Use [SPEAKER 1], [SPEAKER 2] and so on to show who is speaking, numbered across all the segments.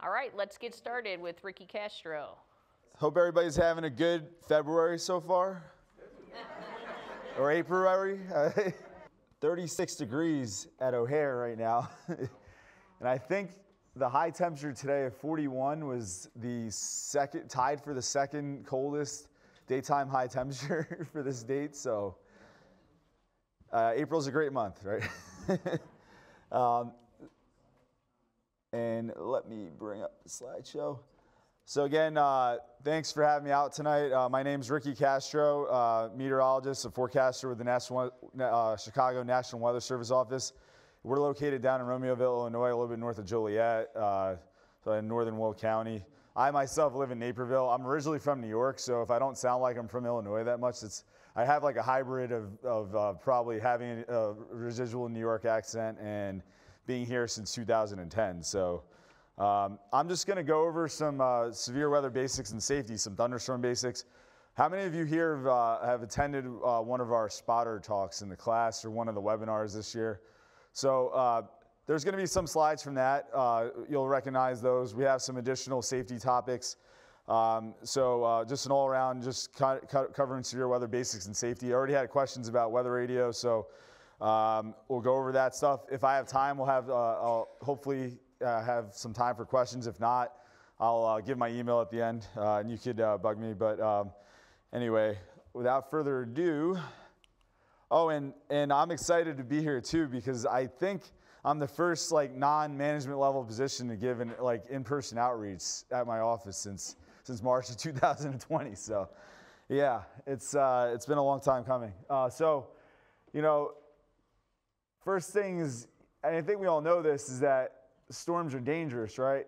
[SPEAKER 1] All right, let's get started with Ricky Castro.
[SPEAKER 2] Hope everybody's having a good February so far. Or April. 36 degrees at O'Hare right now. And I think the high temperature today of 41 was tied for the second coldest daytime high temperature for this date. So April's a great month, right? And let me bring up the slideshow. So again, thanks for having me out tonight. My name's Ricky Castro, meteorologist and forecaster with the Chicago National Weather Service office. We're located down in Romeoville, Illinois, a little bit north of Joliet, so in northern Will County. I myself live in Naperville. I'm originally from New York, so if I don't sound like I'm from Illinois that much, I have like a hybrid of probably having a residual New York accent and being here since 2010. So I'm just going to go over some severe weather basics and safety, some thunderstorm basics. How many of you here have attended one of our spotter talks in the class or one of the webinars this year? So there's going to be some slides from that. You'll recognize those. We have some additional safety topics. So just an all-around, just covering severe weather basics and safety. I already had questions about weather radio, so we'll go over that stuff. If I have time, I'll hopefully have some time for questions. If not, I'll give my email at the end, and you could bug me. But anyway, without further ado, and I'm excited to be here too because I think I'm the first non-management level position to give in-person outreach at my office since March of 2020. So yeah, it's been a long time coming. First thing is, and I think we all know this, is that storms are dangerous, right?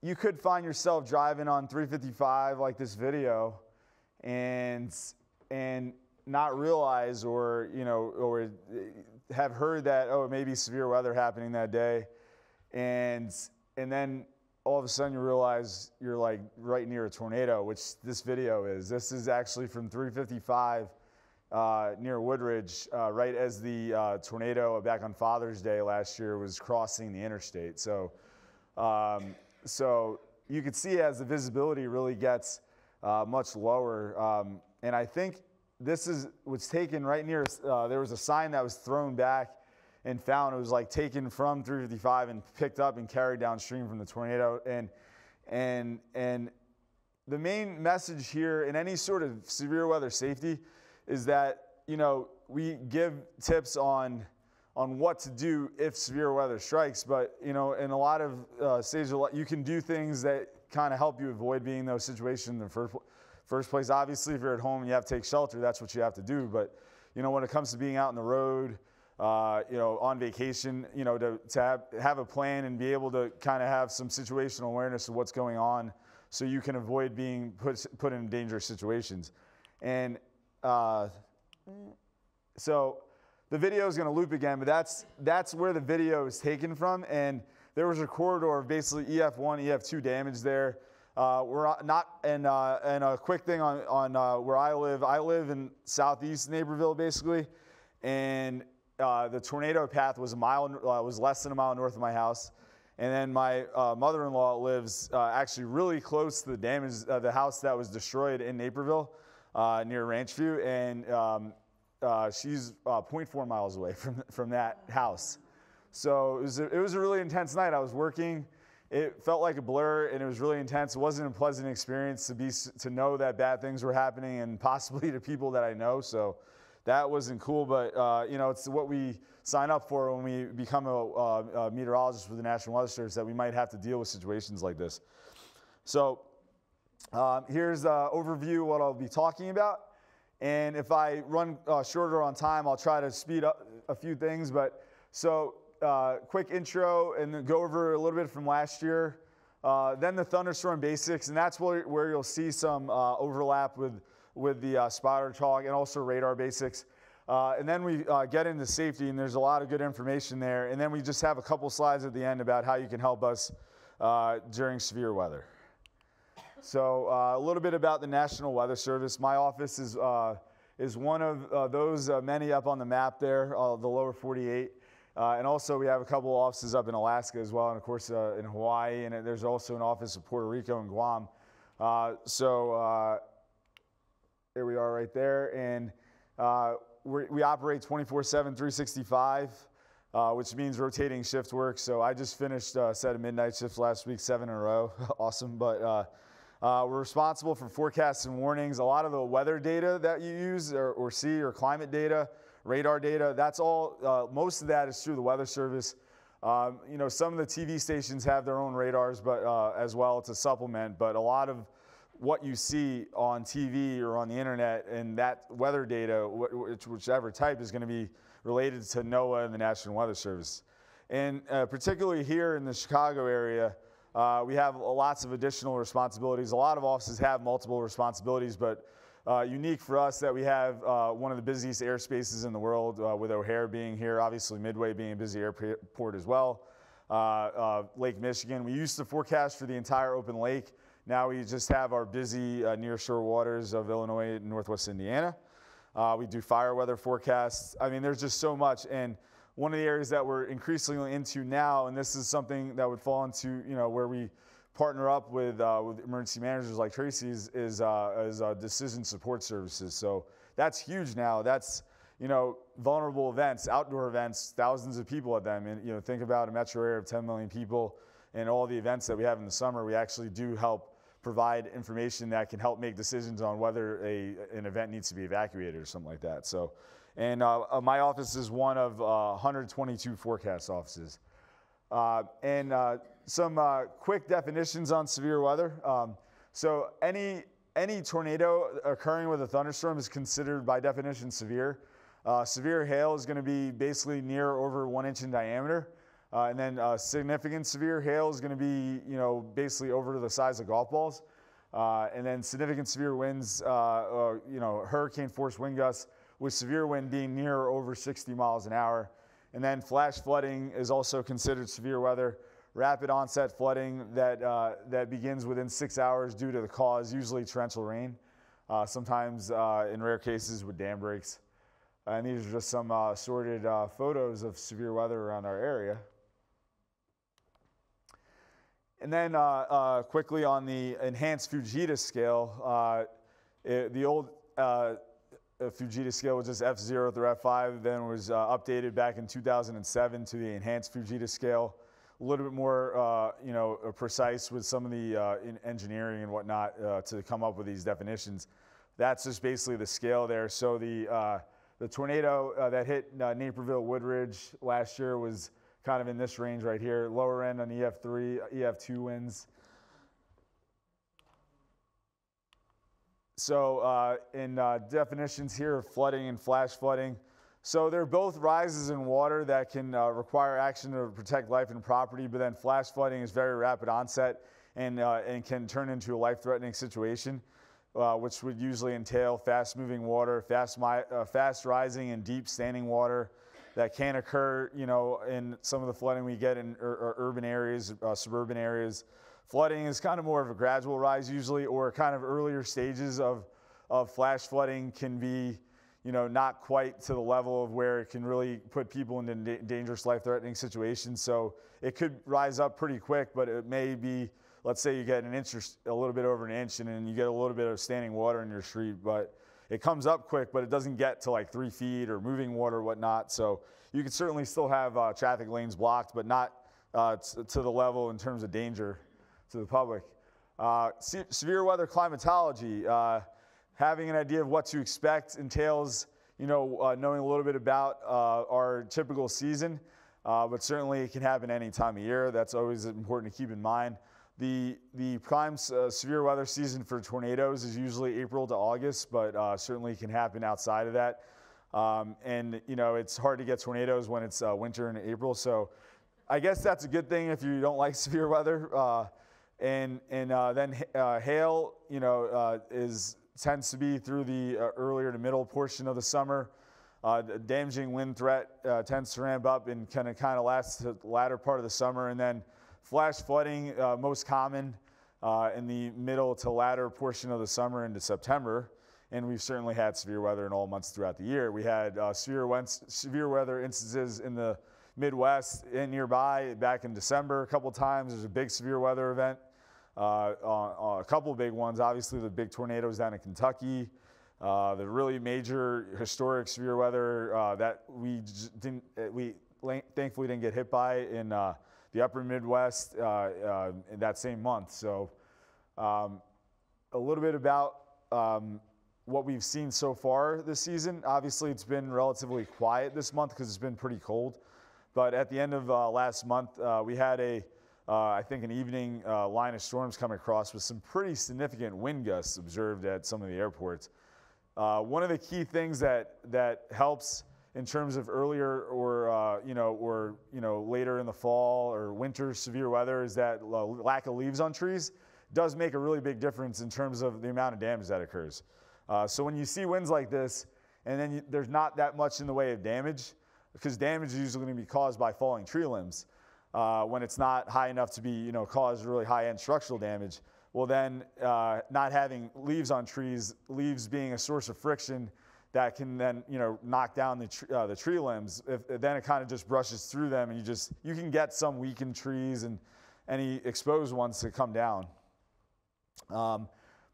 [SPEAKER 2] You could find yourself driving on 355 like this video and not realize or have heard that, oh, it may be severe weather happening that day. And then all of a sudden you realize you're right near a tornado, which this video is. This is actually from 355 near Woodridge, right as the tornado back on Father's Day last year was crossing the interstate. So you can see as the visibility really gets much lower. And I think this was taken right near, there was a sign that was thrown back and found. It was taken from 355 and picked up and carried downstream from the tornado. And the main message here in any sort of severe weather safety is that, we give tips on what to do if severe weather strikes, but, in a lot of stages, you can do things that kind of help you avoid being in those situations in the first place. Obviously, if you're at home and you have to take shelter, that's what you have to do. But, when it comes to being out on the road, on vacation, to have a plan and be able to kind of have some situational awareness of what's going on so you can avoid being put in dangerous situations. And so the video is going to loop again, but that's where the video is taken from. And there was a corridor of basically EF1, EF2 damage there. We're not, and a quick thing on where I live in southeast Naperville, basically. And the tornado path was less than a mile north of my house. And then my mother-in-law lives actually really close to the house that was destroyed in Naperville, near Ranchview, and she's 0.4 miles away from that house. So it was a really intense night. I was working. It felt like a blur, and it was really intense. It wasn't a pleasant experience to know that bad things were happening, and possibly to people that I know. So that wasn't cool, but it's what we sign up for when we become a meteorologist for the National Weather Service, that we might have to deal with situations like this. So here's an overview of what I'll be talking about. And if I run shorter on time, I'll try to speed up a few things. But so quick intro, and then go over a little bit from last year. Then the Thunderstorm Basics, and that's where you'll see some overlap with the spotter talk and also radar basics. And then we get into safety, and there's a lot of good information there. And then we just have a couple slides at the end about how you can help us during severe weather. So a little bit about the National Weather Service. My office is one of those many up on the map there, the lower 48. And also we have a couple of offices up in Alaska as well, and of course in Hawaii, and there's also an office in Puerto Rico and Guam. There we are right there, and we operate 24/7, 365, which means rotating shift work. So I just finished a set of midnight shifts last week, 7 in a row. Awesome. But we're responsible for forecasts and warnings. A lot of the weather data that you use or see, or climate data, radar data, that's all, most of that is through the Weather Service. You know, some of the TV stations have their own radars, but as well to supplement. But a lot of what you see on TV or on the internet and that weather data, whichever type, is going to be related to NOAA and the National Weather Service. And particularly here in the Chicago area, we have lots of additional responsibilities. A lot of offices have multiple responsibilities, but unique for us that we have one of the busiest airspaces in the world, with O'Hare being here, obviously Midway being a busy airport as well. Lake Michigan, we used to forecast for the entire open lake. Now we just have our busy nearshore waters of Illinois and Northwest Indiana. We do fire weather forecasts. I mean, there's just so much. And one of the areas that we're increasingly into now, and this is something that would fall into, you know, where we partner up with emergency managers like Tracy's, is decision support services. So that's huge now. That's, you know, vulnerable events, outdoor events, thousands of people at them. And, you know, think about a metro area of 10 million people and all the events that we have in the summer. We actually do help provide information that can help make decisions on whether an event needs to be evacuated or something like that. So, and my office is one of 122 forecast offices. Some quick definitions on severe weather. So any tornado occurring with a thunderstorm is considered by definition severe. Severe hail is going to be basically near or over 1 inch in diameter. And then significant severe hail is going to be, you know, basically over the size of golf balls. And then significant severe winds, you know, hurricane force wind gusts, with severe wind being near or over 60 miles an hour. And then flash flooding is also considered severe weather. Rapid onset flooding that begins within 6 hours due to the cause, usually torrential rain, sometimes in rare cases with dam breaks. And these are just some sorted photos of severe weather around our area. And then quickly on the enhanced Fujita scale, the old Fujita scale was just F0 through F5, then was updated back in 2007 to the enhanced Fujita scale, a little bit more you know, precise with some of the engineering and whatnot to come up with these definitions. That's just basically the scale there. So the tornado that hit Naperville Woodridge last year was kind of in this range right here, lower end on EF3, EF2 winds. So in definitions here of flooding and flash flooding, so they're both rises in water that can require action to protect life and property, but then flash flooding is very rapid onset and can turn into a life-threatening situation, which would usually entail fast-moving water, fast rising and deep standing water that can occur, you know, in some of the flooding we get in urban areas, suburban areas. Flooding is kind of more of a gradual rise usually, or kind of earlier stages of flash flooding can be, you know, not quite to the level of where it can really put people into dangerous, life-threatening situations. So it could rise up pretty quick, but it may be, let's say you get an inch or a little bit over an inch, and then you get a little bit of standing water in your street, but it comes up quick, but it doesn't get to like 3 feet or moving water or whatnot. So you can certainly still have traffic lanes blocked, but not to the level in terms of danger to the public. Severe weather climatology, having an idea of what to expect entails, you know, knowing a little bit about our typical season, but certainly it can happen any time of year. That's always important to keep in mind. The prime severe weather season for tornadoes is usually April to August, but certainly can happen outside of that. And, you know, it's hard to get tornadoes when it's winter in April. So I guess that's a good thing if you don't like severe weather. Then hail, you know, tends to be through the earlier to middle portion of the summer. The damaging wind threat tends to ramp up and kind of last to the latter part of the summer. And then flash flooding, most common in the middle to latter portion of the summer into September. And we've certainly had severe weather in all months throughout the year. We had severe weather instances in the Midwest and nearby back in December a couple times. There's a big severe weather event, a couple of big ones. Obviously, the big tornadoes down in Kentucky, the really major historic severe weather that we thankfully didn't get hit by in the upper Midwest in that same month. So a little bit about what we've seen so far this season. Obviously, it's been relatively quiet this month because it's been pretty cold. But at the end of last month, we had I think an evening line of storms come across with some pretty significant wind gusts observed at some of the airports. One of the key things that helps in terms of earlier or later in the fall or winter severe weather is that lack of leaves on trees does make a really big difference in terms of the amount of damage that occurs. So when you see winds like this, and then there's not that much in the way of damage, because damage is usually going to be caused by falling tree limbs when it's not high enough to be, cause really high-end structural damage. Well, then not having leaves on trees, leaves being a source of friction that can then, knock down the tree limbs. Then it kind of just brushes through them, and you can get some weakened trees and any exposed ones to come down.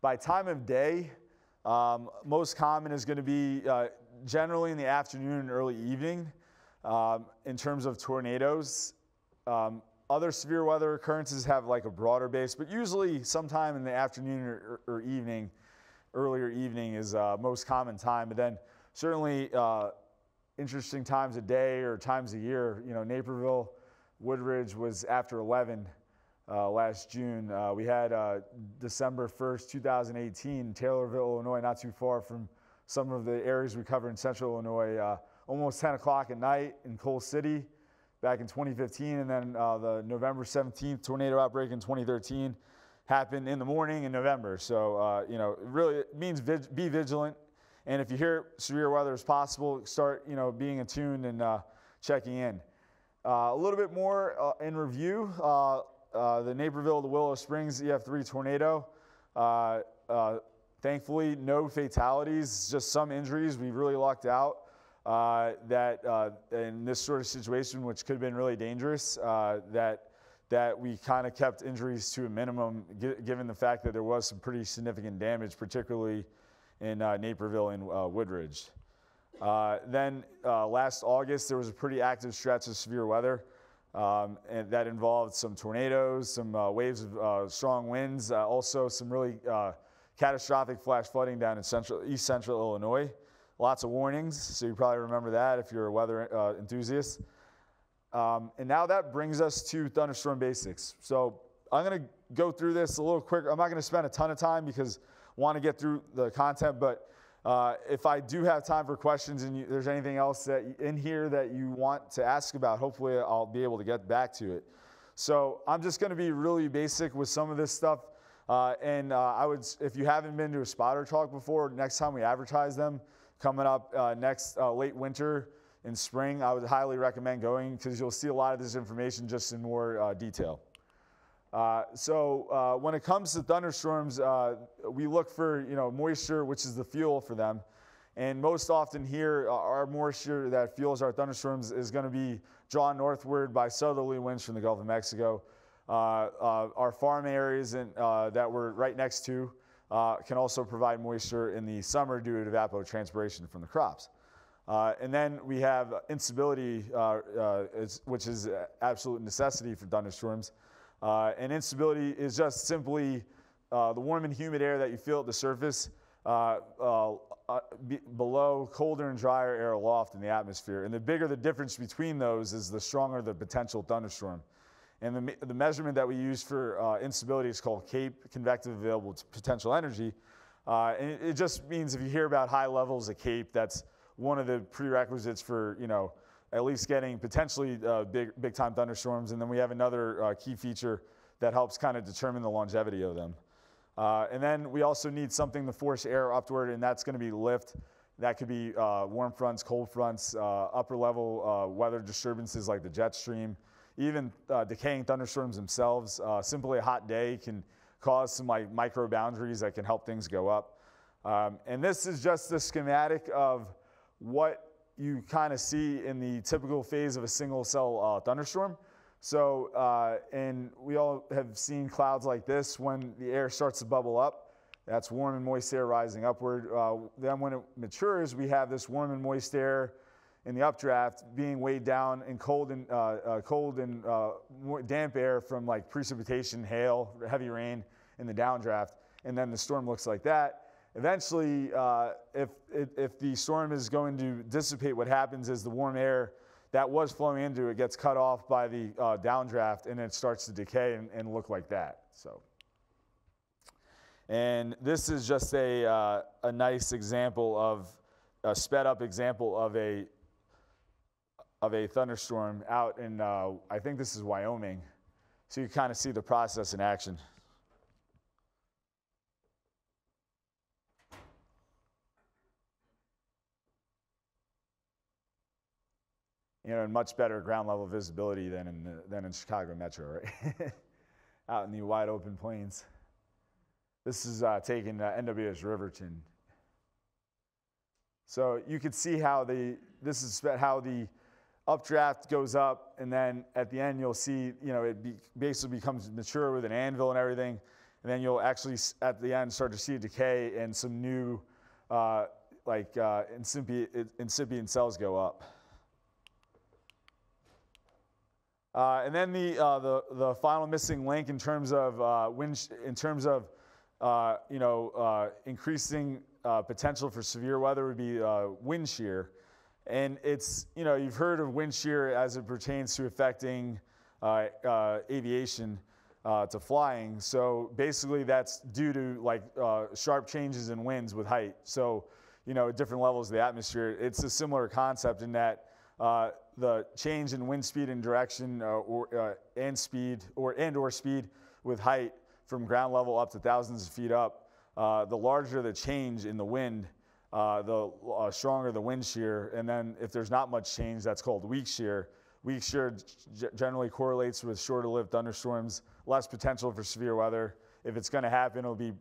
[SPEAKER 2] By time of day, most common is going to be generally in the afternoon and early evening. In terms of tornadoes, other severe weather occurrences have like a broader base, but usually sometime in the afternoon or evening, earlier evening is most common time. But then certainly interesting times of day or times of year, Naperville, Woodridge was after 11 last June. We had December 1st, 2018, Taylorville, Illinois, not too far from some of the areas we cover in central Illinois, almost 10 o'clock at night in Coal City back in 2015. And then the November 17th tornado outbreak in 2013 happened in the morning in November. So, really it means be vigilant. And if you hear severe weather is possible, start, being attuned and checking in. A little bit more in review, the Naperville to Willow Springs EF3 tornado. Thankfully, no fatalities, just some injuries. We really lucked out that in this sort of situation, which could have been really dangerous, that we kind of kept injuries to a minimum, given the fact that there was some pretty significant damage, particularly in Naperville and Woodridge. Then last August, there was a pretty active stretch of severe weather, and that involved some tornadoes, some waves of strong winds, also some really catastrophic flash flooding down in east central Illinois. Lots of warnings, so you probably remember that if you're a weather enthusiast. And now that brings us to Thunderstorm Basics. So I'm going to go through this a little quicker. I'm not going to spend a ton of time because I want to get through the content, but if I do have time for questions and there's anything else in here that you want to ask about, hopefully I'll be able to get back to it. So I'm just going to be really basic with some of this stuff. If you haven't been to a spotter talk before, next time we advertise them, coming up next late winter and spring, I would highly recommend going because you'll see a lot of this information just in more detail. So when it comes to thunderstorms, we look for moisture, which is the fuel for them. And most often here, our moisture that fuels our thunderstorms is going to be drawn northward by southerly winds from the Gulf of Mexico. Our farm areas that we're right next to can also provide moisture in the summer due to evapotranspiration from the crops. And then we have instability, which is an absolute necessity for thunderstorms. And instability is just simply the warm and humid air that you feel at the surface below colder and drier air aloft in the atmosphere. And the bigger the difference between those is the stronger the potential thunderstorm. And the measurement that we use for instability is called CAPE, Convective Available Potential Energy. And it just means if you hear about high levels of CAPE, that's one of the prerequisites for, at least getting potentially big time thunderstorms. And then we have another key feature that helps kind of determine the longevity of them. And then we also need something to force air upward, and that's going to be lift. That could be warm fronts, cold fronts, upper level weather disturbances like the jet stream, even decaying thunderstorms themselves. Simply a hot day can cause some micro boundaries that can help things go up. And this is just the schematic of what you kind of see in the typical phase of a single cell thunderstorm. So, and we all have seen clouds like this when the air starts to bubble up. That's warm and moist air rising upward. Then when it matures, we have this warm and moist air in the updraft being weighed down in cold and damp air from like precipitation, hail, heavy rain in the downdraft. And then the storm looks like that. Eventually, if the storm is going to dissipate, what happens is the warm air that was flowing into it gets cut off by the downdraft, and it starts to decay and look like that. So. And this is just a nice example of a sped up example of a thunderstorm out in, I think this is Wyoming. So you kind of see the process in action. You know, and much better ground level visibility than in Chicago Metro, right? Out in the wide open plains. This is taken NWS Riverton. So you could see how this is how the updraft goes up, and then at the end you'll see, you know, basically becomes mature with an anvil and everything, and then you'll actually at the end start to see decay and some new incipient cells go up. And then the final missing link in terms of increasing potential for severe weather would be wind shear. And it's, you know, you've heard of wind shear as it pertains to affecting aviation to flying. So basically that's due to like sharp changes in winds with height. So, you know, at different levels of the atmosphere, it's a similar concept in that the change in wind speed and direction and speed with height from ground level up to thousands of feet up, the larger the change in the wind, the stronger the wind shear. And then if there's not much change, that's called weak shear. Weak shear generally correlates with shorter-lived thunderstorms, less potential for severe weather. If it's going to happen, it'll be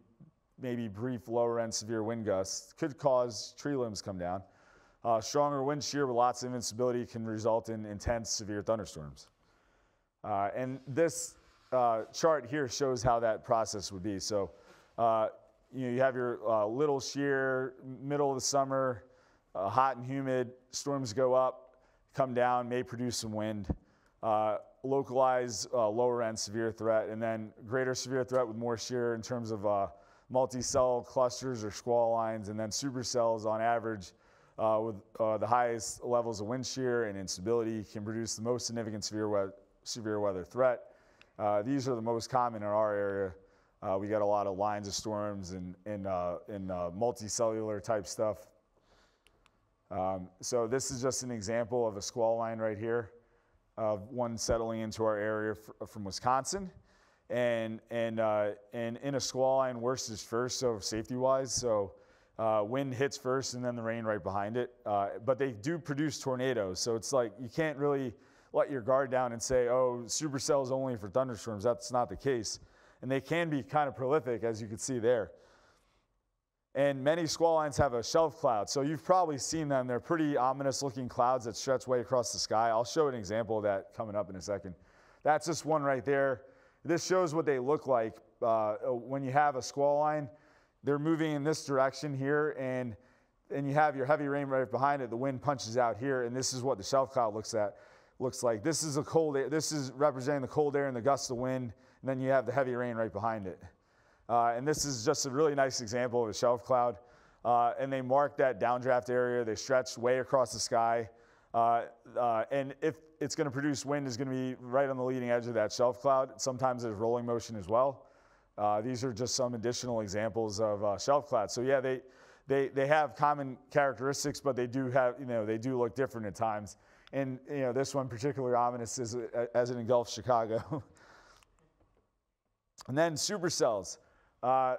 [SPEAKER 2] maybe brief lower-end severe wind gusts. Could cause tree limbs come down. Stronger wind shear with lots of instability can result in intense severe thunderstorms. And this chart here shows how that process would be. So you have your little shear, middle of the summer, hot and humid, storms go up, come down, may produce some wind. Localized lower end severe threat, and then greater severe threat with more shear in terms of multi-cell clusters or squall lines, and then supercells on average with the highest levels of wind shear and instability can produce the most significant severe weather threat. These are the most common in our area. We got a lot of lines of storms and multicellular type stuff. So this is just an example of a squall line right here of one settling into our area from Wisconsin. And in a squall line, worst is first, so safety-wise. So wind hits first and then the rain right behind it. But they do produce tornadoes, so it's like you can't really let your guard down and say, oh, supercells only for thunderstorms. That's not the case. And they can be kind of prolific, as you can see there. And many squall lines have a shelf cloud. So you've probably seen them. They're pretty ominous looking clouds that stretch way across the sky. I'll show an example of that coming up in a second. That's just one right there. This shows what they look like when you have a squall line. They're moving in this direction here, and you have your heavy rain right behind it. The wind punches out here, and this is what the shelf cloud looks like. This is a cold air. This is representing the cold air and the gusts of wind, and then you have the heavy rain right behind it. And this is just a really nice example of a shelf cloud. And they mark that downdraft area. They stretch way across the sky. And if it's going to produce wind, is going to be right on the leading edge of that shelf cloud. Sometimes there's rolling motion as well. These are just some additional examples of shelf clouds. So yeah, they have common characteristics, but they do have, they do look different at times. And this one particularly ominous is as it engulfs Chicago. And then supercells.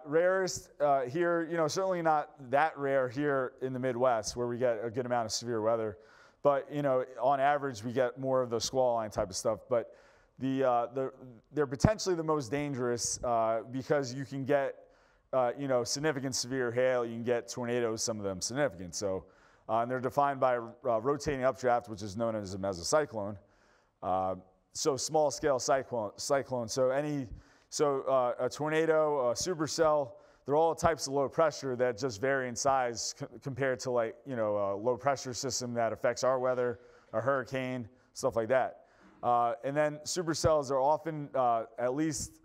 [SPEAKER 2] Rarest here, certainly not that rare here in the Midwest where we get a good amount of severe weather. But, on average, we get more of the squall line type of stuff. But they're potentially the most dangerous because you can get, significant severe hail. You can get tornadoes, some of them significant. So And they're defined by rotating updraft, which is known as a mesocyclone. So small scale cyclone. So a tornado, a supercell, they're all types of low pressure that just vary in size compared to like, a low pressure system that affects our weather, a hurricane, stuff like that. And then supercells are often at least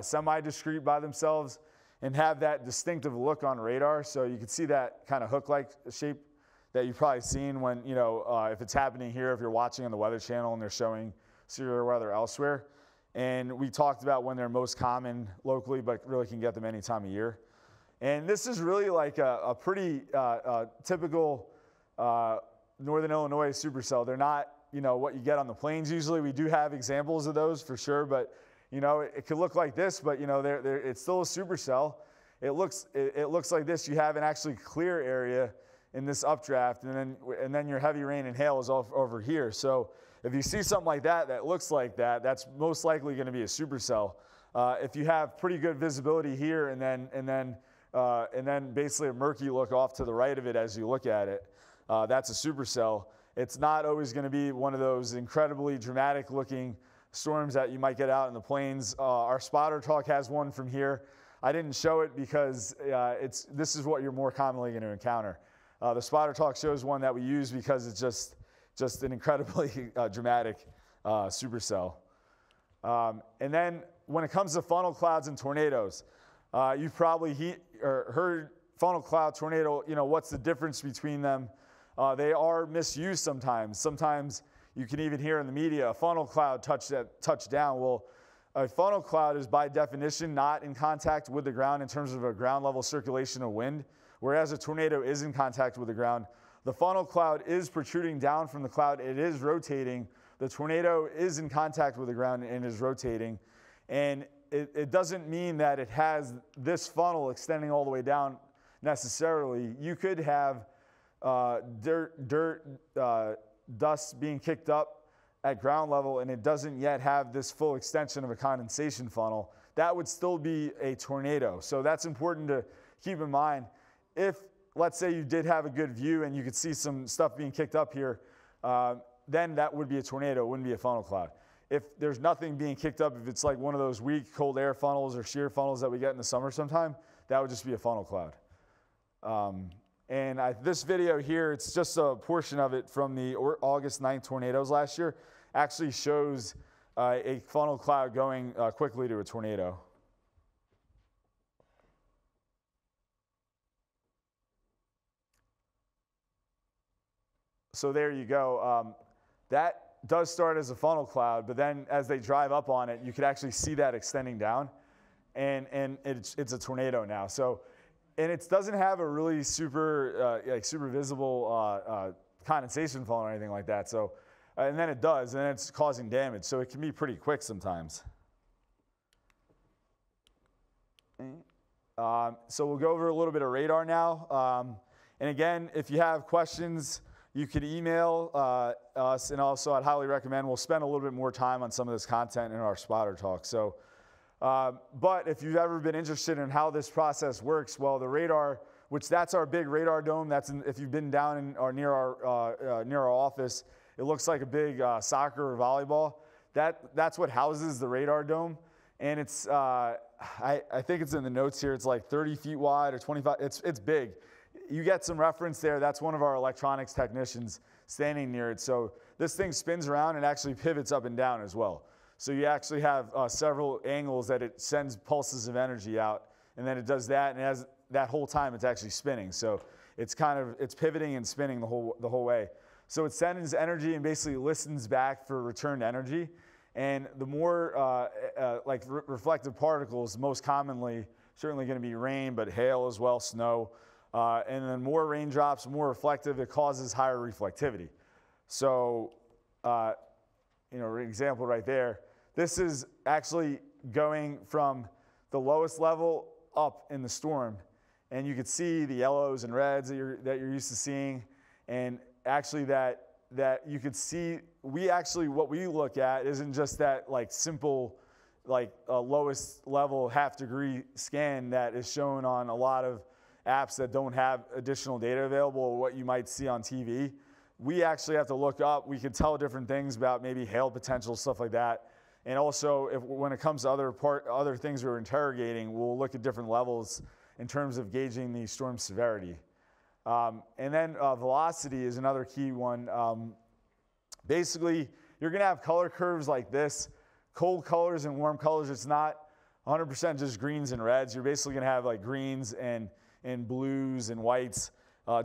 [SPEAKER 2] semi-discrete by themselves and have that distinctive look on radar. So you can see that kind of hook-like shape that you've probably seen when, if it's happening here, if you're watching on the Weather Channel and they're showing severe weather elsewhere. And we talked about when they're most common locally, but really can get them any time of year. And this is really like a pretty typical Northern Illinois supercell. They're not, what you get on the plains usually. We do have examples of those for sure, but, it could look like this, but, it's still a supercell. It looks like this. You have an actually clear area in this updraft, and then your heavy rain and hail is over here. So if you see something like that that looks like that, that's most likely going to be a supercell. If you have pretty good visibility here, and then basically a murky look off to the right of it as you look at it, that's a supercell. It's not always going to be one of those incredibly dramatic looking storms that you might get out in the plains. Our spotter talk has one from here. I didn't show it because this is what you're more commonly going to encounter. The spotter talk shows one that we use because it's just an incredibly dramatic supercell. And then when it comes to funnel clouds and tornadoes, you've probably heard funnel cloud, tornado, what's the difference between them? They are misused sometimes. Sometimes you can even hear in the media, a funnel cloud touched down. Well, a funnel cloud is by definition not in contact with the ground in terms of a ground level circulation of wind, whereas a tornado is in contact with the ground. The funnel cloud is protruding down from the cloud. It is rotating. The tornado is in contact with the ground and is rotating. And it doesn't mean that it has this funnel extending all the way down necessarily. You could have dust being kicked up at ground level, and it doesn't yet have this full extension of a condensation funnel. That would still be a tornado. So that's important to keep in mind. If, let's say, you did have a good view and you could see some stuff being kicked up here, then that would be a tornado. It wouldn't be a funnel cloud. If there's nothing being kicked up, if it's like one of those weak cold air funnels or shear funnels that we get in the summer sometime, that would just be a funnel cloud. This video here, it's just a portion of it from the August 9th tornadoes last year, actually shows a funnel cloud going quickly to a tornado. So there you go. That does start as a funnel cloud, but then as they drive up on it, you could actually see that extending down, and it's a tornado now. So, and it doesn't have a really super visible condensation funnel or anything like that. So, and then it does, and it's causing damage. So it can be pretty quick sometimes. So we'll go over a little bit of radar now. And again, if you have questions, you could email us, and also I'd highly recommend, we'll spend a little bit more time on some of this content in our spotter talk. So, but if you've ever been interested in how this process works, well, the radar, which that's our big radar dome, if you've been down in or near our office, it looks like a big soccer or volleyball. That's what houses the radar dome, and it's I think it's in the notes here. It's like 30 feet wide or 25. It's big. You get some reference there. That's one of our electronics technicians standing near it. So this thing spins around and actually pivots up and down as well. So you actually have several angles that it sends pulses of energy out, and then it does that, and as that whole time it's actually spinning. So it's pivoting and spinning the whole way. So it sends energy and basically listens back for returned energy. And the more reflective particles, most commonly certainly going to be rain, but hail as well, snow. And then more raindrops, more reflective, it causes higher reflectivity. So, an example right there. This is actually going from the lowest level up in the storm, and you could see the yellows and reds that you're used to seeing, and actually that you could see. What we look at isn't just that like simple, like lowest level half degree scan that is shown on a lot of apps that don't have additional data available or what you might see on TV. We actually have to look up. We can tell different things about maybe hail potential, stuff like that. And also, when it comes to other things we're interrogating, we'll look at different levels in terms of gauging the storm severity. And then velocity is another key one. Basically, you're going to have color curves like this. Cold colors and warm colors, it's not 100% just greens and reds. You're basically going to have like greens and blues and whites,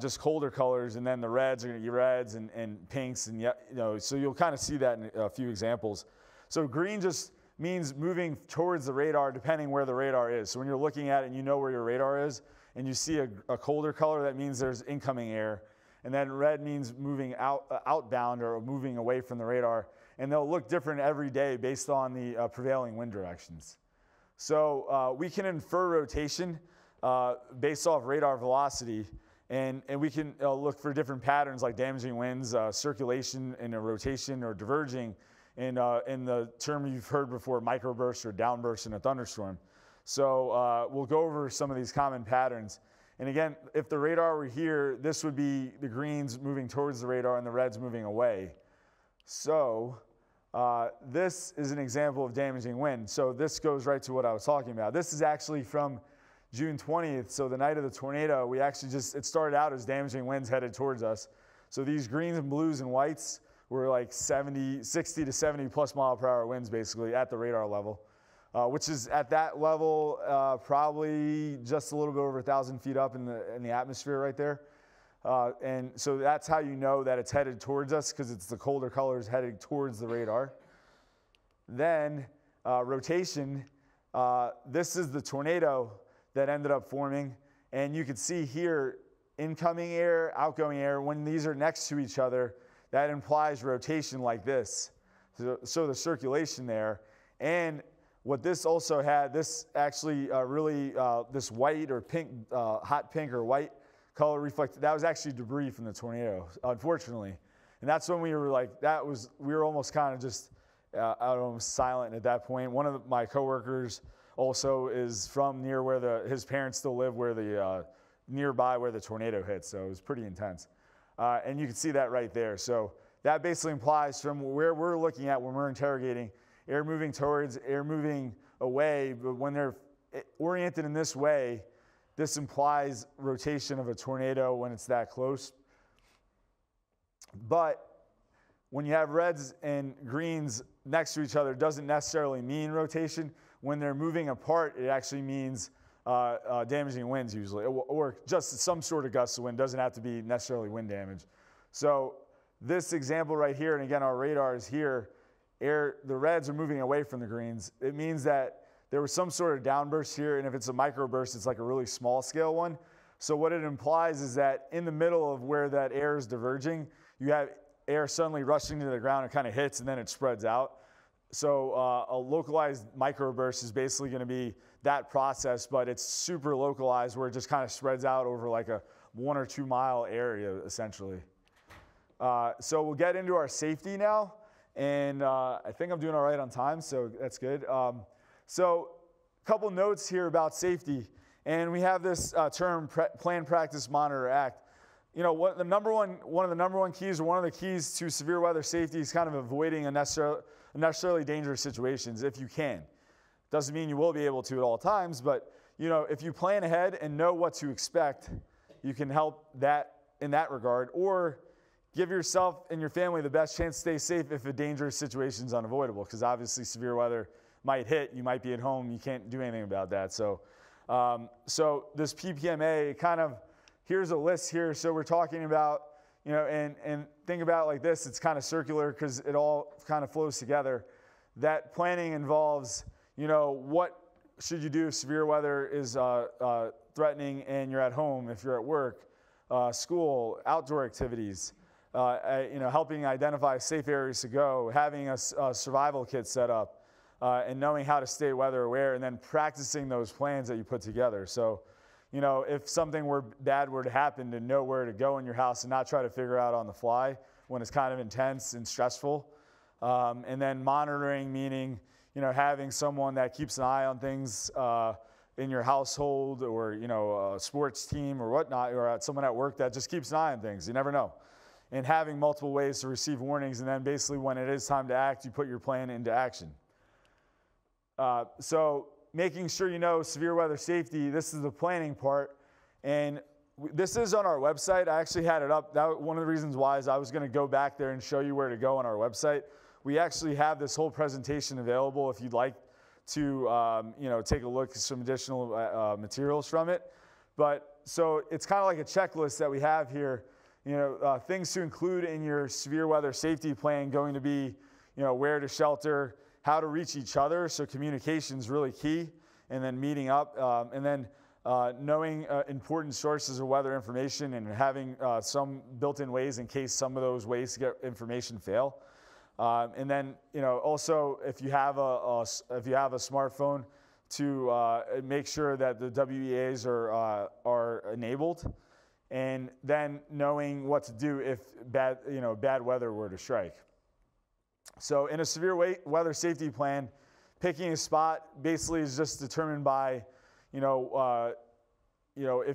[SPEAKER 2] just colder colors, and then the reds are going to be reds and pinks, and so you'll kind of see that in a few examples. So green just means moving towards the radar depending where the radar is. So when you're looking at it and you know where your radar is and you see a colder color, that means there's incoming air. And then red means moving outbound or moving away from the radar. And they'll look different every day based on the prevailing wind directions. So we can infer rotation based off radar velocity. And we can look for different patterns like damaging winds, circulation in a rotation, or diverging in the term you've heard before, microburst or downburst in a thunderstorm. So we'll go over some of these common patterns. And again, if the radar were here, this would be the greens moving towards the radar and the reds moving away. So this is an example of damaging wind. So this goes right to what I was talking about. This is actually from June 20th, so the night of the tornado. We actually it started out as damaging winds headed towards us. So these greens and blues and whites were like 60 to 70 plus mile per hour winds basically at the radar level, which is at that level probably just a little bit over 1,000 feet up in the atmosphere right there. And so that's how you know that it's headed towards us, because it's the colder colors heading towards the radar. Then rotation, this is the tornado that ended up forming. And you can see here, incoming air, outgoing air, when these are next to each other, that implies rotation like this. So the circulation there. And what this also had, this actually this white or pink, hot pink or white color reflected, that was actually debris from the tornado, unfortunately. And that's when we were like, we were almost kind of just almost silent at that point. One of my coworkers also is from near where his parents still live, nearby where the tornado hit. So it was pretty intense. And you can see that right there. So that basically implies from where we're looking at when we're interrogating, air moving towards, air moving away. But when they're oriented in this way, this implies rotation of a tornado when it's that close. But when you have reds and greens next to each other, it doesn't necessarily mean rotation. When they're moving apart, it actually means damaging winds usually, or just some sort of gust of wind. Doesn't have to be necessarily wind damage. So this example right here, and again, our radar is here, the reds are moving away from the greens. It means that there was some sort of downburst here, and if it's a microburst, it's like a really small scale one. So what it implies is that in the middle of where that air is diverging, you have air suddenly rushing to the ground, it kind of hits, and then it spreads out. So a localized microburst is basically going to be that process, but it's super localized where it just kind of spreads out over like a 1 or 2 mile area, essentially. So we'll get into our safety now, and I think I'm doing all right on time, so that's good. So a couple notes here about safety, and we have this term, plan, practice, monitor, act. You know, one of the number one keys, or one of the keys to severe weather safety is kind of avoiding unnecessarily dangerous situations if you can. Doesn't mean you will be able to at all times, but you know, if you plan ahead and know what to expect, you can help that in that regard, or give yourself and your family the best chance to stay safe if a dangerous situation is unavoidable, because obviously severe weather might hit, you might be at home, you can't do anything about that. So, so this PPMA kind of, here's a list here. So we're talking about, you know, and think about it like this, it's kind of circular because it all kind of flows together. That planning involves, you know, what should you do if severe weather is threatening and you're at home, if you're at work, school, outdoor activities, you know, helping identify safe areas to go, having a survival kit set up, and knowing how to stay weather aware, and then practicing those plans that you put together. So, you know, if something bad were to happen, to know where to go in your house and not try to figure out on the fly when it's kind of intense and stressful. And then monitoring, meaning, you know, having someone that keeps an eye on things, in your household, or a sports team or whatnot, or someone at work that just keeps an eye on things. You never know. And having multiple ways to receive warnings, and then basically when it is time to act, you put your plan into action. So making sure you know severe weather safety, this is the planning part. And this is on our website. I actually had it up. One of the reasons why is I was going to go back there and show you where to go on our website. We actually have this whole presentation available if you'd like to take a look at some additional materials from it. But so it's kind of like a checklist that we have here. Things to include in your severe weather safety plan going to be, where to shelter, how to reach each other. So communication is really key, and then meeting up, and then knowing important sources of weather information and having some built-in ways in case some of those ways to get information fail. And then, also if you have a smartphone, to make sure that the WEAs are enabled, and then knowing what to do if bad weather were to strike. So in a severe weather safety plan, picking a spot basically is just determined by, if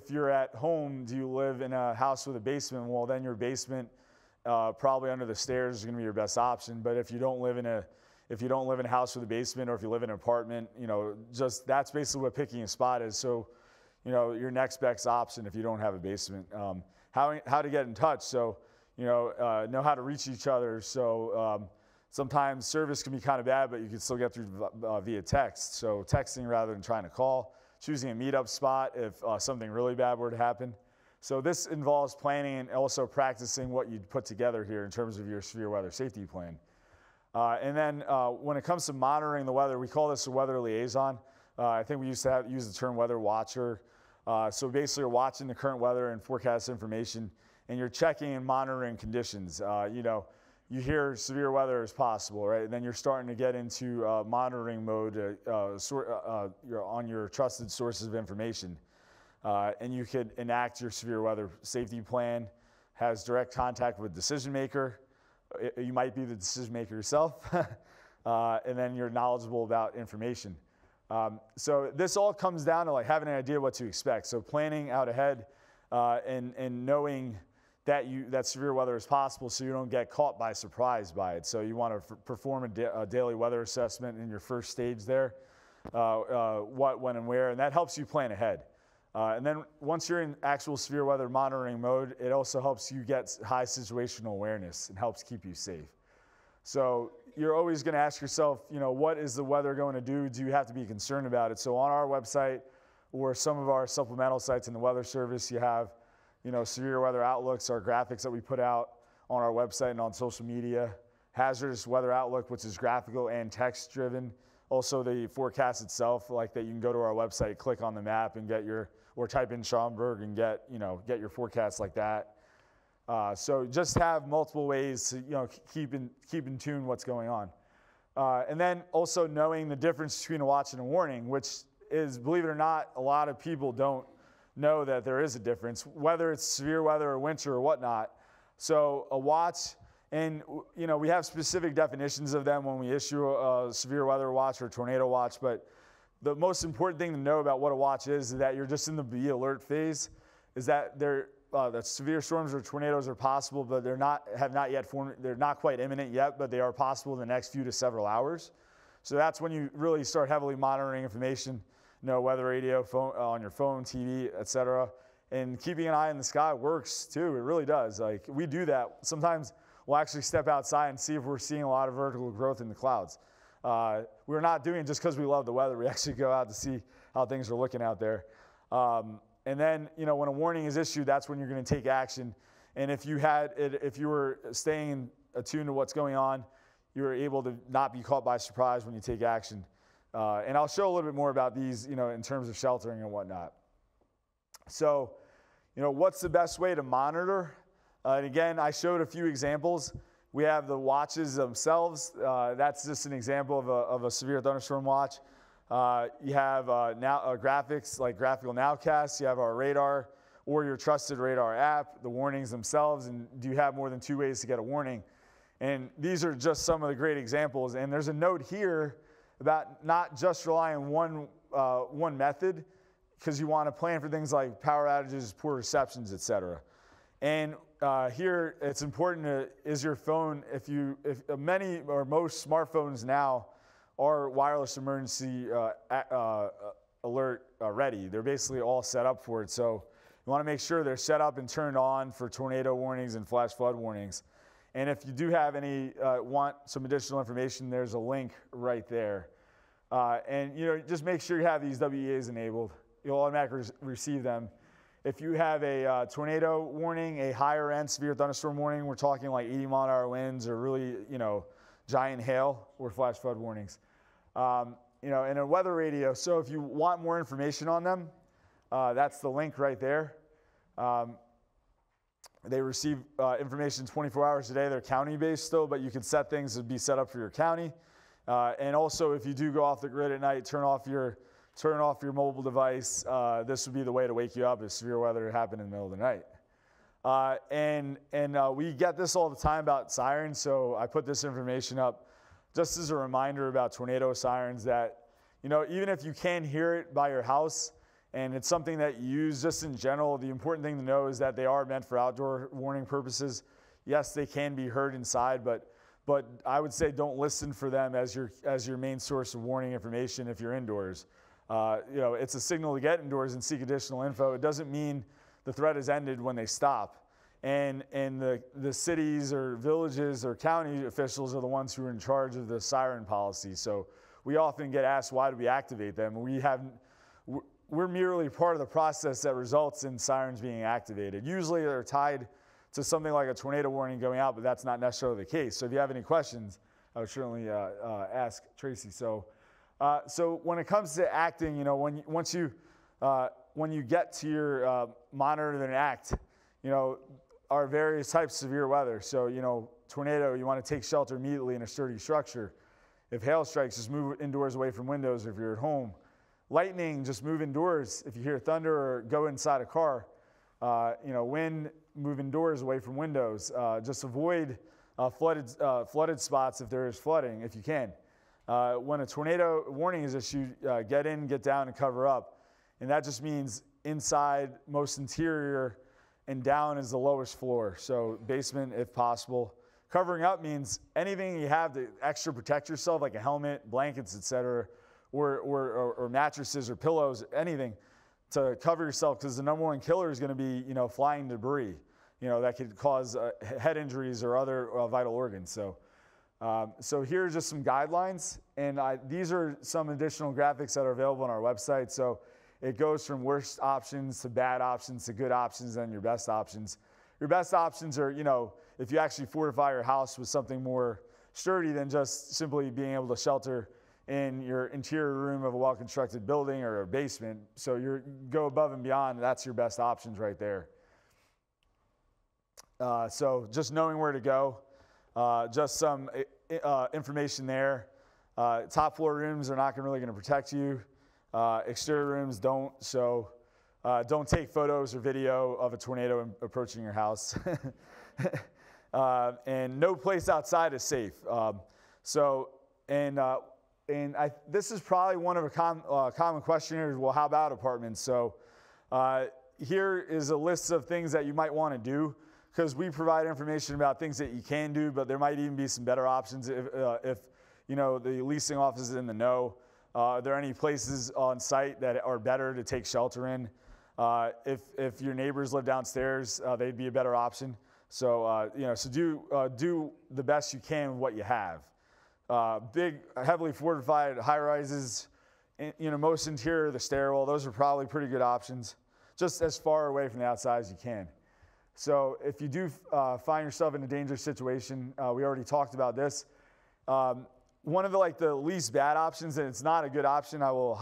[SPEAKER 2] you're at home, do you live in a house with a basement? Well, then your basement, probably under the stairs, is going to be your best option. But if you don't live in a house with a basement, or if you live in an apartment, just that's basically what picking a spot is. So, your next best option if you don't have a basement. How to get in touch. So, know how to reach each other. So sometimes service can be kind of bad, but you can still get through via text. So texting rather than trying to call. Choosing a meetup spot if something really bad were to happen. So this involves planning and also practicing what you'd put together here in terms of your severe weather safety plan. And then when it comes to monitoring the weather, we call this a weather liaison. I think we used to use the term weather watcher. So basically you're watching the current weather and forecast information, and you're checking and monitoring conditions. You hear severe weather is possible, right? And then you're starting to get into monitoring mode. You're on your trusted sources of information. And you could enact your severe weather safety plan, has direct contact with decision maker. You might be the decision maker yourself, and then you're knowledgeable about information. So this all comes down to like having an idea what to expect. So planning out ahead and knowing that severe weather is possible, so you don't get caught by surprise by it. So you want to perform a daily weather assessment in your first stage there, what, when, and where, and that helps you plan ahead. And then once you're in actual severe weather monitoring mode, it also helps you get high situational awareness and helps keep you safe. So you're always going to ask yourself, what is the weather going to do? Do you have to be concerned about it? So on our website or some of our supplemental sites in the Weather Service, you have, severe weather outlooks, our graphics that we put out on our website and on social media. Hazardous weather outlook, which is graphical and text driven. Also the forecast itself, like that you can go to our website, click on the map and or type in Schaumburg and get your forecast like that. So just have multiple ways to keep in tune what's going on. And then also knowing the difference between a watch and a warning, which is, believe it or not, a lot of people don't know that there is a difference, whether it's severe weather or winter or whatnot. So a watch, and we have specific definitions of them when we issue a severe weather watch or a tornado watch, but the most important thing to know about what a watch is that you're just in the be alert phase, is that that severe storms or tornadoes are possible, but have not yet formed. They're not quite imminent yet, but they are possible in the next few to several hours. So that's when you really start heavily monitoring information, weather radio, phone, on your phone, TV, etc. And keeping an eye in the sky works too. It really does. Like we do that. Sometimes we'll actually step outside and see if we're seeing a lot of vertical growth in the clouds. We're not doing it just because we love the weather. We actually go out to see how things are looking out there. And then, when a warning is issued, that's when you're going to take action. And if you were staying attuned to what's going on, you were able to not be caught by surprise when you take action. And I'll show a little bit more about these, in terms of sheltering and whatnot. So, what's the best way to monitor? And again, I showed a few examples. We have the watches themselves. That's just an example of a severe thunderstorm watch. You have graphics like graphical nowcasts. You have our radar or your trusted radar app, the warnings themselves, and do you have more than 2 ways to get a warning? And these are just some of the great examples. And there's a note here about not just relying on one method because you want to plan for things like power outages, poor receptions, et cetera. And here it's important is your phone, if many or most smartphones now are wireless emergency alert ready. They're basically all set up for it. So you want to make sure they're set up and turned on for tornado warnings and flash flood warnings. And if you do have want some additional information, there's a link right there. And just make sure you have these WEAs enabled. You'll automatically receive them. If you have a tornado warning, a higher end severe thunderstorm warning, we're talking like 80-mile-an-hour winds or really, giant hail or flash flood warnings. And a weather radio. So if you want more information on them, that's the link right there. They receive information 24 hours a day. They're county-based still, but you can set things to be set up for your county. And also, if you do go off the grid at night, turn off your mobile device. This would be the way to wake you up if severe weather happened in the middle of the night. We get this all the time about sirens, so I put this information up just as a reminder about tornado sirens that, even if you can hear it by your house and it's something that you use just in general, the important thing to know is that they are meant for outdoor warning purposes. Yes, they can be heard inside, but I would say don't listen for them as your main source of warning information if you're indoors. It's a signal to get indoors and seek additional info. It doesn't mean the threat is ended when they stop. And the cities or villages or county officials are the ones who are in charge of the siren policy. So we often get asked, why do we activate them? We're merely part of the process that results in sirens being activated. Usually they're tied to something like a tornado warning going out, but that's not necessarily the case. So if you have any questions, I would certainly ask Tracy. So when it comes to acting, when you get to your monitor and act, are various types of severe weather. So, tornado, you want to take shelter immediately in a sturdy structure. If hail strikes, just move indoors away from windows if you're at home. Lightning, just move indoors. If you hear thunder or go inside a car. Wind, move indoors away from windows. Just avoid flooded spots if there is flooding, if you can. When a tornado warning is issued, get in, get down, and cover up. And that just means inside, most interior, and down is the lowest floor. So basement, if possible. Covering up means anything you have to extra protect yourself, like a helmet, blankets, etc., or mattresses or pillows, anything to cover yourself, because the number one killer is going to be, flying debris, that could cause head injuries or other vital organs. So here are just some guidelines, and these are some additional graphics that are available on our website. So it goes from worst options to bad options to good options and your best options. Your best options are, if you actually fortify your house with something more sturdy than just simply being able to shelter in your interior room of a well-constructed building or a basement. So you go above and beyond, that's your best options right there. So just knowing where to go, just some information there. Top floor rooms are not really going to protect you. Exterior rooms don't. So don't take photos or video of a tornado approaching your house. And no place outside is safe. This is probably one of a common question here. Well, how about apartments? So here is a list of things that you might want to do, because we provide information about things that you can do, but there might even be some better options if the leasing office is in the know. Are there any places on site that are better to take shelter in? If your neighbors live downstairs, they'd be a better option. So do the best you can with what you have. Big, heavily fortified high-rises, most interior, the stairwell, those are probably pretty good options, just as far away from the outside as you can. So if you do find yourself in a dangerous situation, we already talked about this. One of the least bad options, and it's not a good option, I will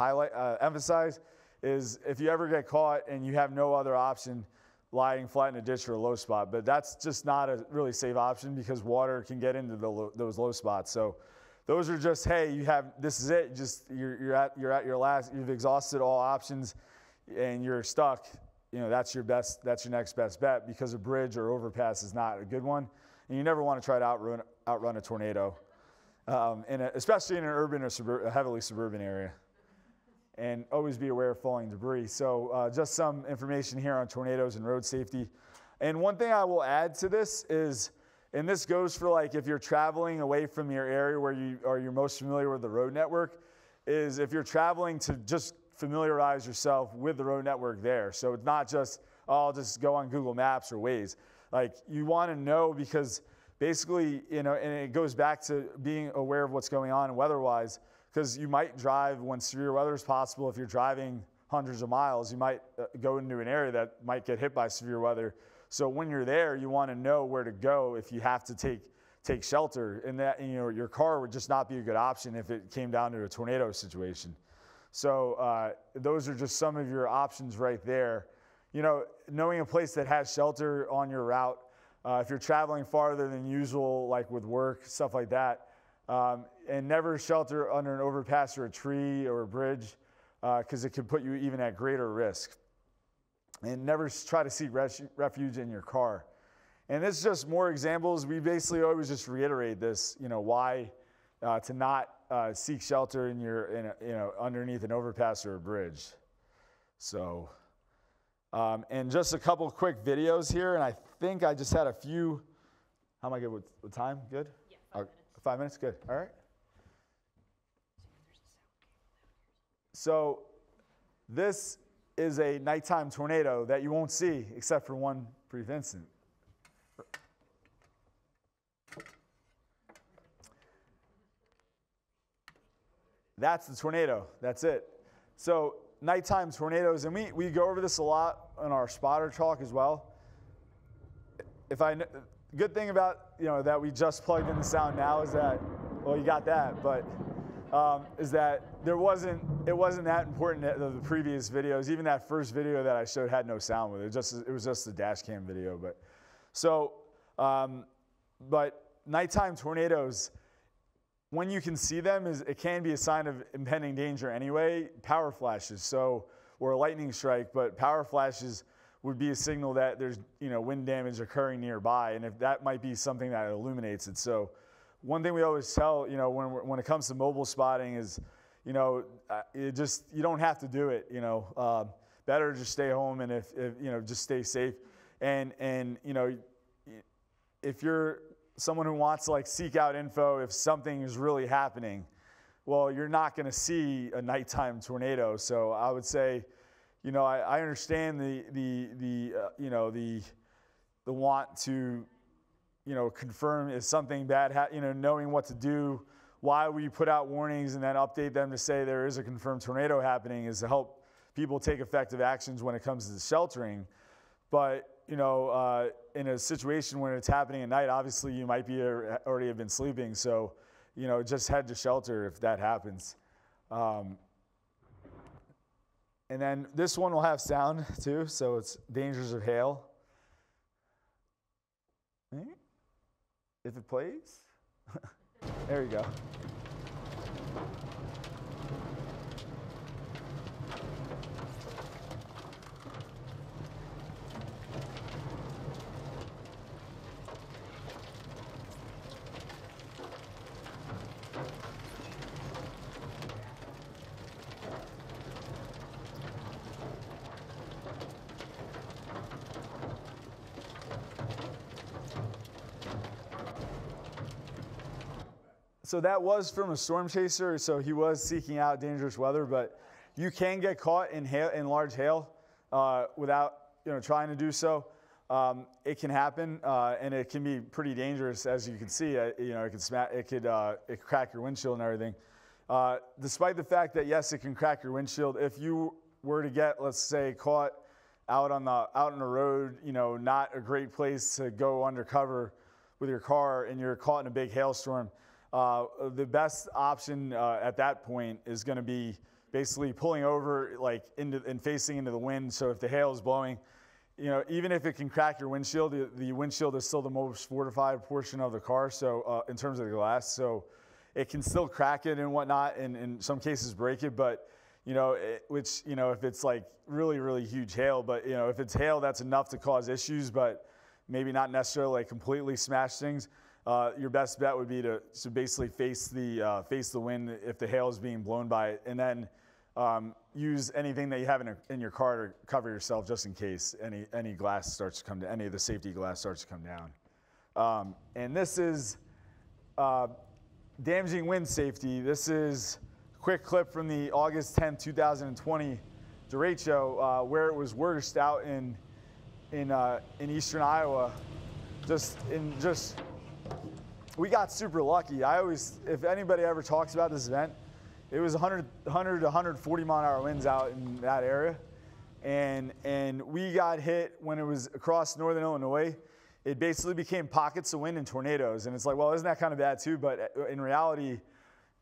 [SPEAKER 2] emphasize, is if you ever get caught and you have no other option, lying flat in a ditch or a low spot. But that's just not a really safe option, because water can get into those low spots. So those are just, hey, this is it. Just you're at your last. You've exhausted all options, and you're stuck. That's your next best bet, because a bridge or overpass is not a good one, and you never want to try to outrun a tornado, especially in an urban or a heavily suburban area. and always be aware of falling debris. So just some information here on tornadoes and road safety. And one thing I will add to this is, and this goes for like if you're traveling away from your area where you're most familiar with the road network, is if you're traveling to just familiarize yourself with the road network there. So it's not just, oh, I'll just go on Google Maps or Waze. Like you want to know, because basically, you know, and it goes back to being aware of what's going on weather-wise, because you might drive when severe weather is possible. If you're driving hundreds of miles, you might go into an area that might get hit by severe weather. So when you're there, you want to know where to go if you have to take shelter. And that, you know, your car would just not be a good option if it came down to a tornado situation. So those are just some of your options right there. You know, knowing a place that has shelter on your route, if you're traveling farther than usual, like with work, stuff like that, and never shelter under an overpass or a tree or a bridge, because it could put you even at greater risk. And never try to seek refuge in your car. And this is just more examples. We basically always just reiterate this, you know, why to not seek shelter underneath an overpass or a bridge. So, and just a couple quick videos here, and I think I just had a few. How am I good with time? Good?
[SPEAKER 1] Yeah, 5 minutes.
[SPEAKER 2] 5 minutes? Good. All right. So this is a nighttime tornado that you won't see except for one brief instant. That's the tornado. That's it. So nighttime tornadoes, and we go over this a lot on our spotter talk as well. Good thing about, you know, that we just plugged in the sound now is that, well, you got that, but is that it wasn't that important that the previous videos. Even that first video that I showed had no sound with it. It was just a dash cam video. But so, but nighttime tornadoes, when you can see them, it can be a sign of impending danger anyway. Power flashes, or a lightning strike, but power flashes would be a signal that there's, you know, wind damage occurring nearby, and if that might be something that illuminates it. So one thing we always tell, you know, when it comes to mobile spotting is, you know, you don't have to do it, you know. Better just stay home, and if you know, just stay safe. And you know, if you're someone who wants to like seek out info if something is really happening, well, you're not going to see a nighttime tornado. So I would say, you know, I understand the want to, you know, confirm if something bad, you know, knowing what to do, why we put out warnings and then update them to say there is a confirmed tornado happening is to help people take effective actions when it comes to sheltering. But, you know, in a situation when it's happening at night, obviously you might be already have been sleeping. So, you know, just head to shelter if that happens. And then this one will have sound too, so it's dangers of hail. If it plays, there you go. So that was from a storm chaser, so he was seeking out dangerous weather, but you can get caught in large hail without, you know, trying to do so. It can happen, and it can be pretty dangerous, as you can see. You know, it could crack your windshield and everything. Despite the fact that yes, it can crack your windshield, if you were to get, let's say, caught out on the road, you know, not a great place to go undercover with your car, and you're caught in a big hailstorm. The best option at that point is going to be basically pulling over like and facing into the wind. So if the hail is blowing, you know, even if it can crack your windshield, the windshield is still the most fortified portion of the car. So in terms of the glass, so it can still crack it and whatnot, and in some cases break it. But you know, which, you know, if it's like really, really huge hail, but you know, if it's hail, that's enough to cause issues, but maybe not necessarily like completely smash things. Your best bet would be to basically face the wind if the hail is being blown by it. And then use anything that you have in your car to cover yourself just in case any glass starts to come down, any of the safety glass starts to come down. And this is damaging wind safety. This is a quick clip from the August 10th, 2020 derecho where it was worst out in eastern Iowa. We got super lucky. If anybody ever talks about this event, it was 100 to 140 mile an hour winds out in that area. And we got hit when it was across northern Illinois. It basically became pockets of wind and tornadoes. And it's like, well, isn't that kind of bad too? But in reality,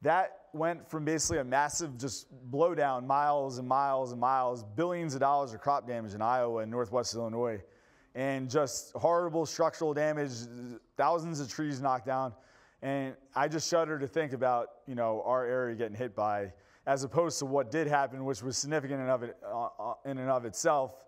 [SPEAKER 2] that went from basically a massive just blowdown, miles and miles and miles, billions of dollars of crop damage in Iowa and northwest Illinois. And just horrible structural damage, thousands of trees knocked down. And I just shudder to think about, our area getting hit by, as opposed to what did happen, which was significant in and of itself,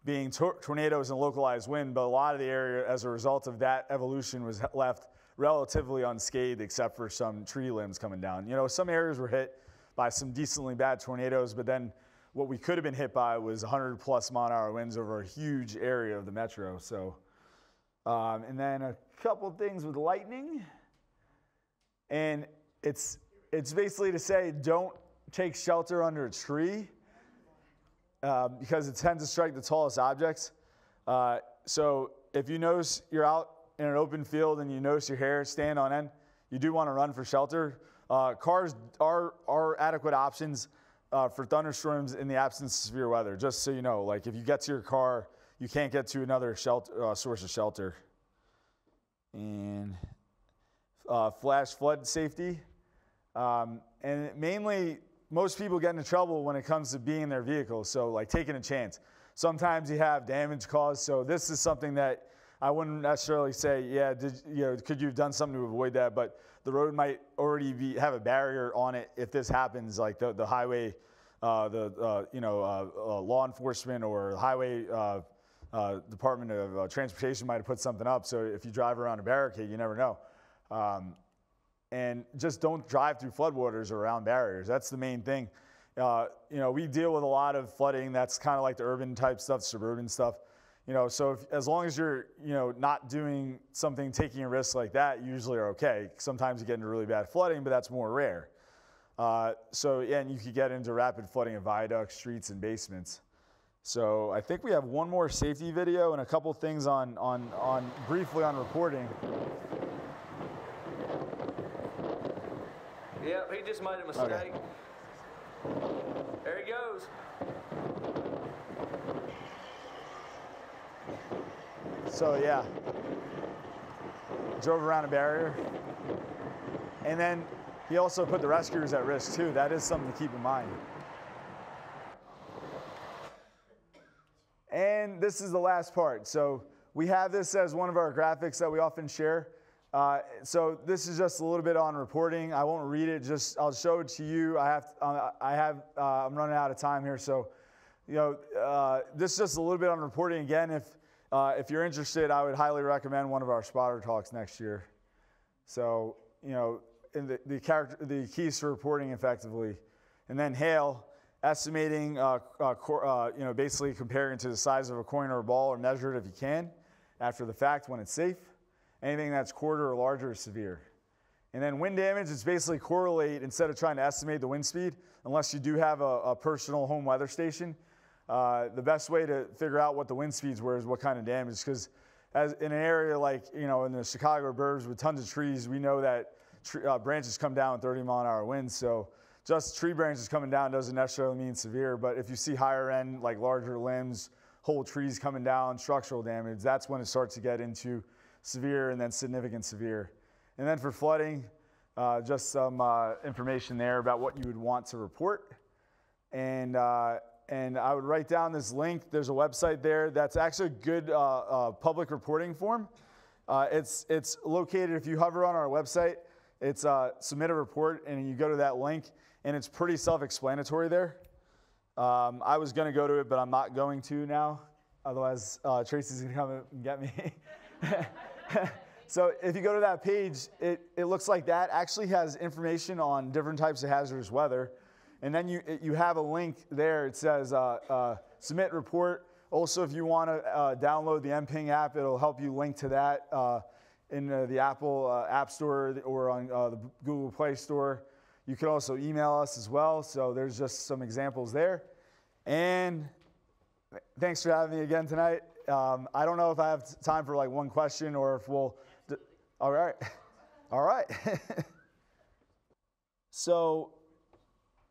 [SPEAKER 2] being tornadoes and localized wind. But a lot of the area, as a result of that evolution, was left relatively unscathed, except for some tree limbs coming down. Some areas were hit by some decently bad tornadoes, but then what we could have been hit by was 100+ mile an hour winds over a huge area of the metro. So, and then a couple things with lightning. And it's basically to say, don't take shelter under a tree because it tends to strike the tallest objects. So if you notice you're out in an open field and you notice your hair stand on end, you do want to run for shelter. Cars are adequate options for thunderstorms in the absence of severe weather. Just so you know, like if you get to your car, you can't get to another source of shelter. And flash flood safety. And mainly, most people get into trouble when it comes to being in their vehicle, so like taking a chance. Sometimes you have damage caused, so this is something that I wouldn't necessarily say, yeah, could you have done something to avoid that? But the road might already have a barrier on it if this happens, like the highway, law enforcement or highway Department of Transportation might have put something up. So if you drive around a barricade, you never know. And just don't drive through floodwaters or around barriers. That's the main thing. We deal with a lot of flooding. That's kind of like the urban type stuff, suburban stuff. So as long as you're, not doing something, taking a risk like that, you usually are okay. Sometimes you get into really bad flooding, but that's more rare. And you could get into rapid flooding of viaducts, streets, and basements. So I think we have one more safety video and a couple things briefly on reporting.
[SPEAKER 3] Yep, he just made a mistake.
[SPEAKER 2] Okay.
[SPEAKER 3] There he goes.
[SPEAKER 2] So yeah, drove around a barrier. And then he also put the rescuers at risk too. That is something to keep in mind. And this is the last part. So we have this as one of our graphics that we often share. So this is just a little bit on reporting. I won't read it. I'll show it to you. I'm running out of time here. So, this is just a little bit on reporting. Again, if you're interested, I would highly recommend one of our spotter talks next year. So, in the keys to reporting effectively, and then hail, estimating, basically comparing to the size of a coin or a ball, or measure it if you can, after the fact when it's safe. Anything that's quarter or larger is severe. And then wind damage is basically correlate instead of trying to estimate the wind speed, unless you do have a personal home weather station. The best way to figure out what the wind speeds were is what kind of damage, because as in an area like, in the Chicago burbs with tons of trees, we know that branches come down with 30 mile an hour winds. So just tree branches coming down doesn't necessarily mean severe, but if you see higher end, like larger limbs, whole trees coming down, structural damage, that's when it starts to get into severe and then significant severe. And then for flooding, just some information there about what you would want to report. And I would write down this link. There's a website there that's actually a good public reporting form. It's located, if you hover on our website, it's submit a report, and you go to that link, and it's pretty self-explanatory there. I was going to go to it, but I'm not going to now. Otherwise, Tracy's going to come and get me. So if you go to that page, it looks like that actually has information on different types of hazardous weather. And then you have a link there. It says submit report. Also, if you want to download the MPing app, it'll help you link to that in the Apple App Store or on the Google Play Store. You can also email us as well. So there's just some examples there. And thanks for having me again tonight. I don't know if I have time for like one question or if we'll. All right. All right. So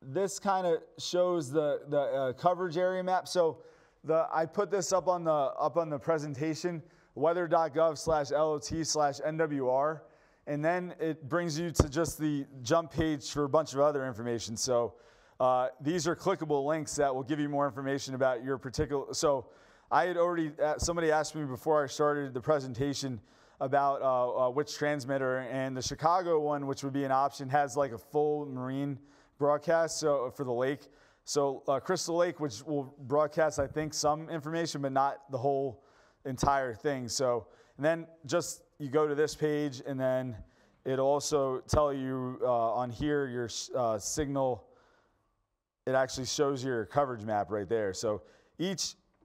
[SPEAKER 2] this kind of shows the coverage area map. So I put this up on the presentation, weather.gov/LOT/NWR, and then it brings you to just the jump page for a bunch of other information. So these are clickable links that will give you more information about your particular. So I had already, somebody asked me before I started the presentation about which transmitter, and the Chicago one, which would be an option, has like a full marine broadcast for the lake. So Crystal Lake, which will broadcast, I think, some information, but not the whole entire thing. So, and then just you go to this page, and then it'll also tell you on here your signal. It actually shows your coverage map right there. So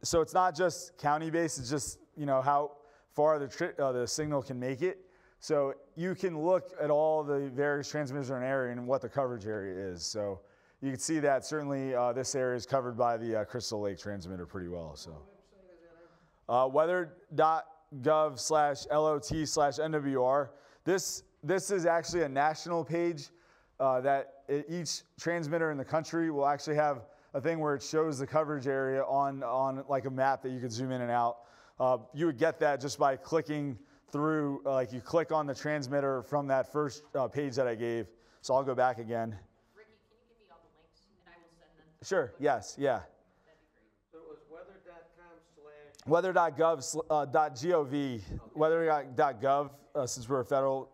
[SPEAKER 2] so it's not just county based. It's just how far the signal can make it. So you can look at all the various transmitters in an area and what the coverage area is. So you can see that certainly this area is covered by the Crystal Lake transmitter pretty well. So weather.gov/LOT/NWR. This is actually a national page that each transmitter in the country will actually have a thing where it shows the coverage area on like a map that you could zoom in and out. You would get that just by clicking through, like you click on the transmitter from that first page that I gave. So I'll go back again.
[SPEAKER 1] Ricky, can you give me all the links and I will send them?
[SPEAKER 2] Sure, yes, yeah.
[SPEAKER 1] That'd be great.
[SPEAKER 4] So it was weather.com/.
[SPEAKER 2] Weather.gov, weather.gov, since we're a federal,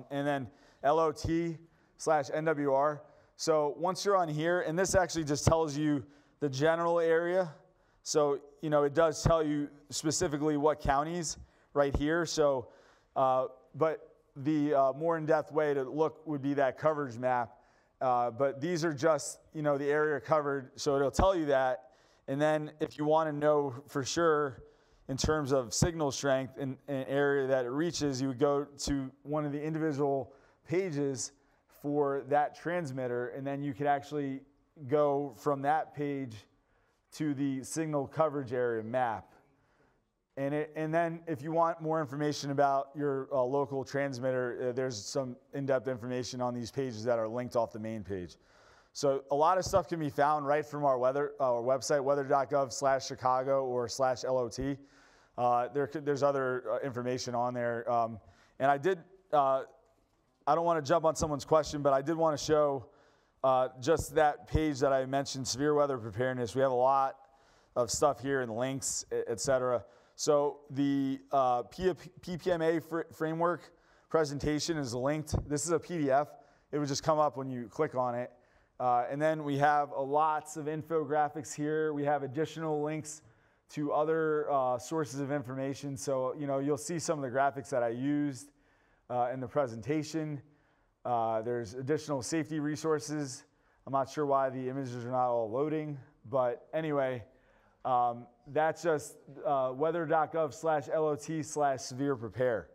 [SPEAKER 2] and then LOT/NWR. So once you're on here, and this actually just tells you the general area. So, it does tell you specifically what counties right here. So, but the more in-depth way to look would be that coverage map. But these are just, the area covered. So it'll tell you that. And then if you want to know for sure in terms of signal strength in an area that it reaches, you would go to one of the individual pages for that transmitter, and then you could actually go from that page to the signal coverage area map. And then if you want more information about your local transmitter, there's some in-depth information on these pages that are linked off the main page. So a lot of stuff can be found right from our website, weather.gov/Chicago or /LOT. There's other information on there. And I don't want to jump on someone's question, but I did want to show just that page that I mentioned, severe weather preparedness. We have a lot of stuff here and links, et cetera. So the PPMA framework presentation is linked. This is a PDF. It would just come up when you click on it. And then we have lots of infographics here. We have additional links to other sources of information. So, you'll see some of the graphics that I used in the presentation. There's additional safety resources. I'm not sure why the images are not all loading, but anyway, that's just weather.gov/LOT/severe prepare.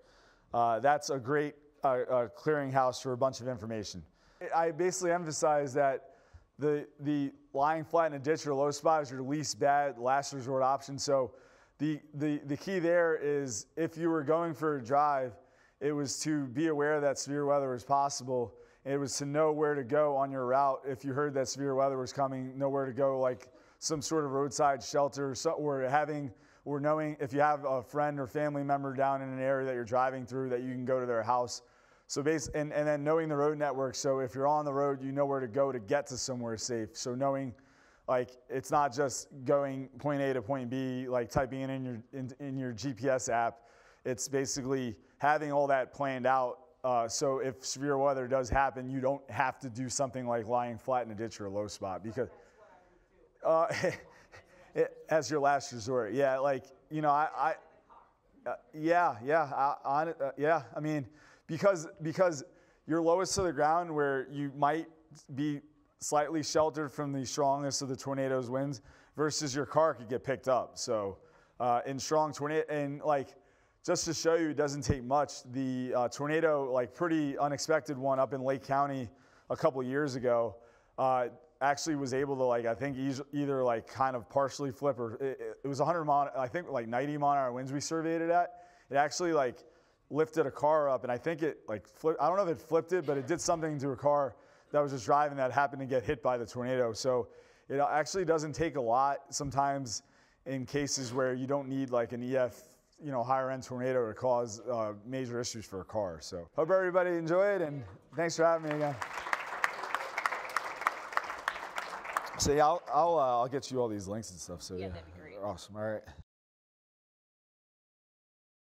[SPEAKER 2] That's a great clearinghouse for a bunch of information. I basically emphasize that the lying flat in a ditch or low spot is your least bad last resort option. So the key there is if you were going for a drive, it was to be aware that severe weather was possible. It was to know where to go on your route. If you heard that severe weather was coming, know where to go, like some sort of roadside shelter, or knowing if you have a friend or family member down in an area that you're driving through that you can go to their house. So and then knowing the road network. So if you're on the road, you know where to go to get to somewhere safe. So knowing, like, it's not just going point A to point B, like typing it in your GPS app. It's basically having all that planned out. So if severe weather does happen, you don't have to do something like lying flat in a ditch or a low spot, because as your last resort. Yeah, like, I mean, because you're lowest to the ground where you might be slightly sheltered from the strongest of the tornado's winds versus your car could get picked up. So in strong tornado, and like just to show you, it doesn't take much. The tornado, like pretty unexpected one up in Lake County a couple years ago, actually was able to like, I think either like kind of partially flip or it was 100 mile, I think like 90 mile an hour winds we surveyed it at. It actually like lifted a car up, and I think it like flipped, I don't know if it flipped it, but it did something to a car that was just driving that happened to get hit by the tornado. So it actually doesn't take a lot sometimes in cases where you don't need like an EF, you know, higher end tornado to cause major issues for a car. So hope everybody enjoyed, and thanks for having me again. So yeah, I'll get you all these links and stuff. So
[SPEAKER 1] Yeah, that'd be great.
[SPEAKER 2] awesome. All right.